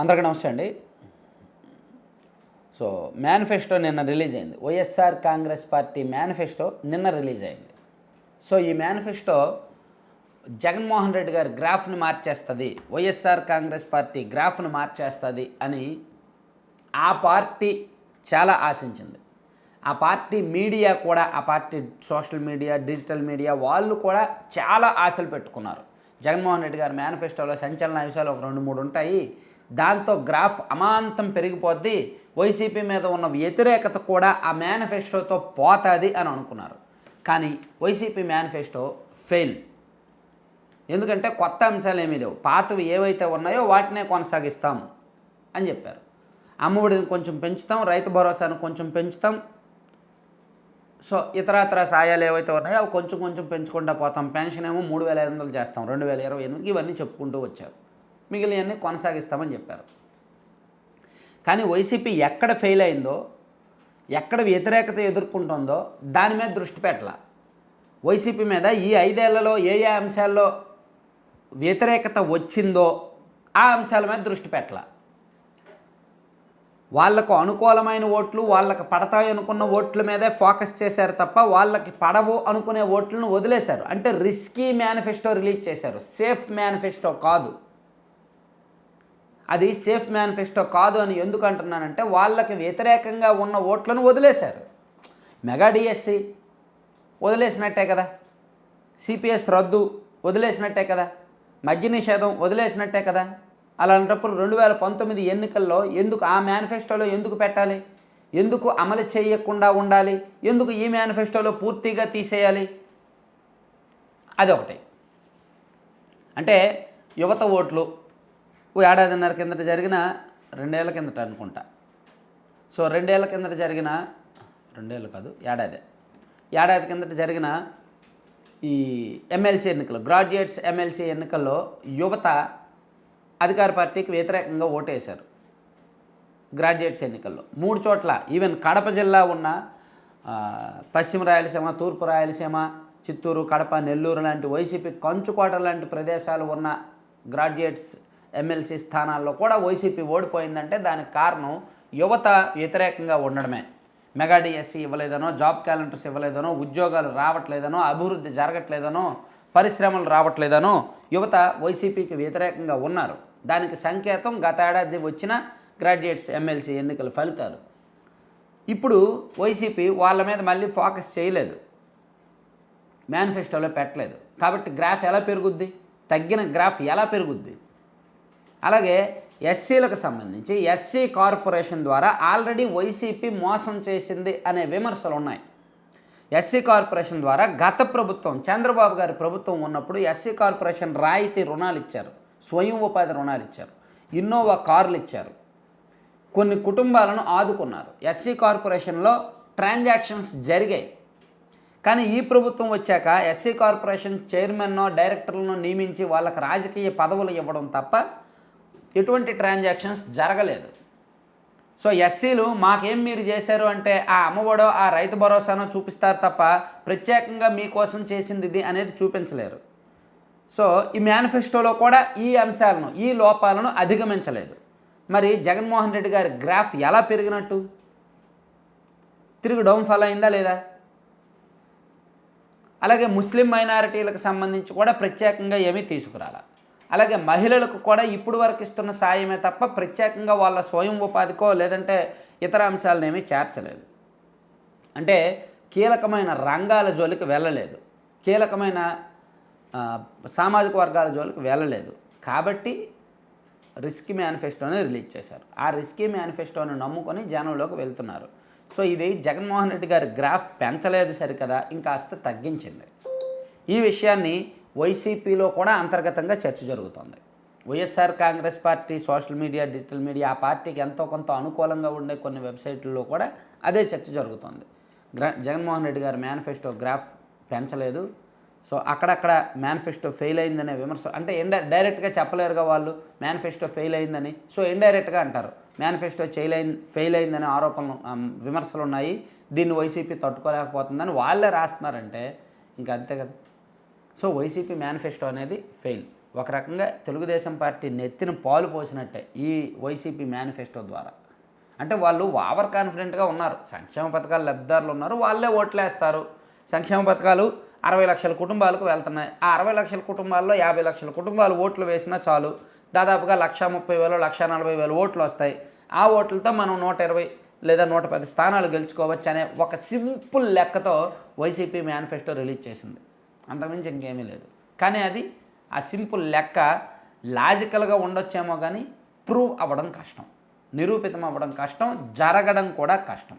అందరికీ నమస్తే అండి. సో మేనిఫెస్టో నిన్న రిలీజ్ అయింది. వైఎస్ఆర్ కాంగ్రెస్ పార్టీ మేనిఫెస్టో నిన్న రిలీజ్ అయింది. సో ఈ మేనిఫెస్టో జగన్మోహన్ రెడ్డి గారి గ్రాఫ్ని మార్చేస్తుంది, వైఎస్ఆర్ కాంగ్రెస్ పార్టీ గ్రాఫ్ను మార్చేస్తుంది అని ఆ పార్టీ చాలా ఆశించింది. ఆ పార్టీ మీడియా కూడా, ఆ party social media, digital media వాళ్ళు కూడా చాలా ఆశలు పెట్టుకున్నారు. జగన్మోహన్ రెడ్డి గారి మేనిఫెస్టోలో సంచలన అంశాలు ఒక 2-3 ఉంటాయి. దాంతో గ్రాఫ్ అమాంతం పెరిగిపోద్ది, వైసీపీ మీద ఉన్న వ్యతిరేకత కూడా ఆ మేనిఫెస్టోతో పోతుంది అని అనుకున్నారు. కానీ వైసీపీ మేనిఫెస్టో ఫెయిల్. ఎందుకంటే కొత్త అంశాలు ఏమీ లేవు, పాతవి ఏవైతే ఉన్నాయో వాటినే కొనసాగిస్తాం అని చెప్పారు. అమ్మఒడిని కొంచెం పెంచుతాం, రైతు భరోసాను కొంచెం పెంచుతాం, సో ఇతరత్ర సాయాలు ఏవైతే ఉన్నాయో అవి కొంచెం కొంచెం పెంచుకుంటూ పోతాం, పెన్షన్ ఏమో 3,500 చేస్తాం 2028, ఇవన్నీ చెప్పుకుంటూ వచ్చారు. మిగిలినవన్నీ కొనసాగిస్తామని చెప్పారు. కానీ వైసీపీ ఎక్కడ ఫెయిల్ అయిందో, ఎక్కడ వ్యతిరేకత ఎదుర్కొంటుందో దాని మీద దృష్టి పెట్టాల. వైసీపీ మీద ఈ 5 ఏళ్లలో ఏ ఏ అంశాల్లో వ్యతిరేకత వచ్చిందో ఆ అంశాల మీద దృష్టి పెట్టాల. వాళ్లకు అనుకూలమైన ఓట్లు, వాళ్ళకి పడతాయి అనుకున్న ఓట్ల మీదే ఫోకస్ చేశారు తప్ప వాళ్ళకి పడవు అనుకునే ఓట్లను వదిలేశారు. అంటే రిస్కీ మేనిఫెస్టో రిలీజ్ చేశారు, సేఫ్ మేనిఫెస్టో కాదు. అది సేఫ్ మేనిఫెస్టో కాదు అని ఎందుకు అంటున్నానంటే వాళ్ళకి వ్యతిరేకంగా ఉన్న ఓట్లను వదిలేశారు. మెగా డిఎస్సి వదిలేసినట్టే కదా, సిపిఎస్ రద్దు వదిలేసినట్టే కదా, మద్య నిషేధం వదిలేసినట్టే కదా. అలాంటప్పుడు 2019 ఎన్నికల్లో ఎందుకు ఆ మేనిఫెస్టోలో ఎందుకు పెట్టాలి, ఎందుకు అమలు చేయకుండా ఉండాలి, ఎందుకు ఈ మేనిఫెస్టోలో పూర్తిగా తీసేయాలి? అదొకటి. అంటే యువత ఓట్లు ఏడాదిన్నర కిందట జరిగిన 2 ఏళ్ల కిందట అనుకుంటా, సో 2 ఏళ్ల కిందట జరిగిన 2 ఏళ్ళు కాదు ఏడాది కిందట జరిగిన ఈ ఎమ్మెల్సీ ఎన్నికలు, గ్రాడ్యుయేట్స్ ఎమ్మెల్సీ ఎన్నికల్లో యువత అధికార పార్టీకి వ్యతిరేకంగా ఓటేశారు. గ్రాడ్యుయేట్స్ ఎన్నికల్లో 3 చోట్ల, ఈవెన్ కడప జిల్లా ఉన్న పశ్చిమ రాయలసీమ, తూర్పు రాయలసీమ, చిత్తూరు, కడప, నెల్లూరు లాంటి వైసీపీ కంచుకోట లాంటి ప్రదేశాలు ఉన్న గ్రాడ్యుయేట్స్ ఎమ్మెల్సీ స్థానాల్లో కూడా వైసీపీ ఓడిపోయిందంటే దానికి కారణం యువత వ్యతిరేకంగా ఉండడమే. మెగా డిఎస్సి ఇవ్వలేదనో, జాబ్ క్యాలెండర్స్ ఇవ్వలేదనో, ఉద్యోగాలు రావట్లేదనో, అభివృద్ధి జరగట్లేదనో, పరిశ్రమలు రావట్లేదనో యువత వైసీపీకి వ్యతిరేకంగా ఉన్నారు. దానికి సంకేతం గత ఏడాది వచ్చిన గ్రాడ్యుయేట్స్ ఎమ్మెల్సీ ఎన్నికల ఫలితాలు. ఇప్పుడు వైసీపీ వాళ్ళ మీద మళ్ళీ ఫోకస్ చేయలేదు, మేనిఫెస్టోలో పెట్టలేదు. కాబట్టి గ్రాఫ్ ఎలా పెరుగుద్ది? తగ్గిన గ్రాఫ్ ఎలా పెరుగుద్ది? అలాగే ఎస్సీలకు సంబంధించి ఎస్సీ కార్పొరేషన్ ద్వారా ఆల్రెడీ వైసీపీ మోసం చేసింది అనే విమర్శలు ఉన్నాయి. ఎస్సీ కార్పొరేషన్ ద్వారా గత ప్రభుత్వం, చంద్రబాబు గారి ప్రభుత్వం ఉన్నప్పుడు ఎస్సీ కార్పొరేషన్ రాయితీ రుణాలు ఇచ్చారు, స్వయం ఉపాధి రుణాలు ఇచ్చారు, ఇన్నోవా కార్లు ఇచ్చారు, కొన్ని కుటుంబాలను ఆదుకున్నారు. ఎస్సీ కార్పొరేషన్లో ట్రాన్సాక్షన్స్ జరిగాయి. కానీ ఈ ప్రభుత్వం వచ్చాక ఎస్సీ కార్పొరేషన్ చైర్మన్నో డైరెక్టర్లను నియమించి వాళ్ళకి రాజకీయ పదవులు ఇవ్వడం తప్ప ఎటువంటి ట్రాన్సాక్షన్స్ జరగలేదు. సో ఎస్సీలు మాకేం మీరు చేశారు అంటే ఆ అమ్మఒడో, ఆ రైతు భరోసానో చూపిస్తారు తప్ప ప్రత్యేకంగా మీకోసం చేసింది ఇది అనేది చూపించలేరు. సో ఈ మేనిఫెస్టోలో కూడా ఈ అంశాలను, ఈ లోపాలను అధిగమించలేదు. మరి జగన్మోహన్ రెడ్డి గారి గ్రాఫ్ ఎలా పెరిగినట్టు? తిరిగి డౌన్ఫాల్ అయిందా లేదా? అలాగే ముస్లిం మైనారిటీలకు సంబంధించి కూడా ప్రత్యేకంగా ఏమీ తీసుకురాలా. అలాగే మహిళలకు కూడా ఇప్పుడు వరకు ఇస్తున్న సాయమే తప్ప ప్రత్యేకంగా వాళ్ళ స్వయం ఉపాధికో లేదంటే ఇతర అంశాలను ఏమీ చేర్చలేదు. అంటే కీలకమైన రంగాల జోలికి వెళ్ళలేదు, కీలకమైన సామాజిక వర్గాల జోలికి వెళ్ళలేదు. కాబట్టి రిస్కీ మేనిఫెస్టోని రిలీజ్ చేశారు. ఆ రిస్కీ మేనిఫెస్టోని నమ్ముకొని జనంలోకి వెళ్తున్నారు. సో ఇది జగన్మోహన్ రెడ్డి గారి గ్రాఫ్ పెంచలేదు సరికదా, ఇంకాస్త తగ్గించింది. ఈ విషయాన్ని వైసీపీలో కూడా అంతర్గతంగా చర్చ జరుగుతుంది. YSR Congress party social media, digital media, ఆ పార్టీకి ఎంతో కొంత అనుకూలంగా ఉండే కొన్ని వెబ్సైట్లలో కూడా అదే చర్చ జరుగుతుంది. జగన్మోహన్ రెడ్డి గారి మేనిఫెస్టో గ్రాఫ్ పెంచలేదు, సో అక్కడక్కడ మేనిఫెస్టో ఫెయిల్ అయిందనే విమర్శ, అంటే డైరెక్ట్గా చెప్పలేరుగా వాళ్ళు మేనిఫెస్టో ఫెయిల్ అయిందని, సో ఇండైరెక్ట్గా అంటారు మేనిఫెస్టో ఫెయిల్ అయిందనే ఆరోపణలు, విమర్శలు ఉన్నాయి, దీన్ని వైసీపీ తట్టుకోలేకపోతుందని వాళ్ళే రాస్తున్నారంటే ఇంకా అంతే కదా. సో వైసీపీ మేనిఫెస్టో అనేది ఫెయిల్. ఒక రకంగా తెలుగుదేశం పార్టీ నెత్తిన పాలు పోసినట్టే ఈ వైసీపీ మేనిఫెస్టో ద్వారా. అంటే వాళ్ళు ఓవర్ కాన్ఫిడెంట్గా ఉన్నారు. సంక్షేమ పథకాలు లబ్ధిదారులు ఉన్నారు, వాళ్ళే ఓట్లేస్తారు. సంక్షేమ పథకాలు 60 లక్షల కుటుంబాలకు వెళ్తున్నాయి. ఆ 60 లక్షల కుటుంబాల్లో 50 లక్షల కుటుంబాలు ఓట్లు వేసినా చాలు, దాదాపుగా 1,30,000 1,40,000 ఓట్లు వస్తాయి. ఆ ఓట్లతో మనం 120 లేదా 110 స్థానాలు గెలుచుకోవచ్చు అనే ఒక సింపుల్ లెక్కతో వైసీపీ మేనిఫెస్టో రిలీజ్ చేసింది. అంతకుమించి ఇంకేమీ లేదు. కానీ అది ఆ సింపుల్ లెక్క లాజికల్గా ఉండొచ్చేమో కానీ ప్రూవ్ అవ్వడం కష్టం, నిరూపితం అవ్వడం కష్టం, జరగడం కూడా కష్టం.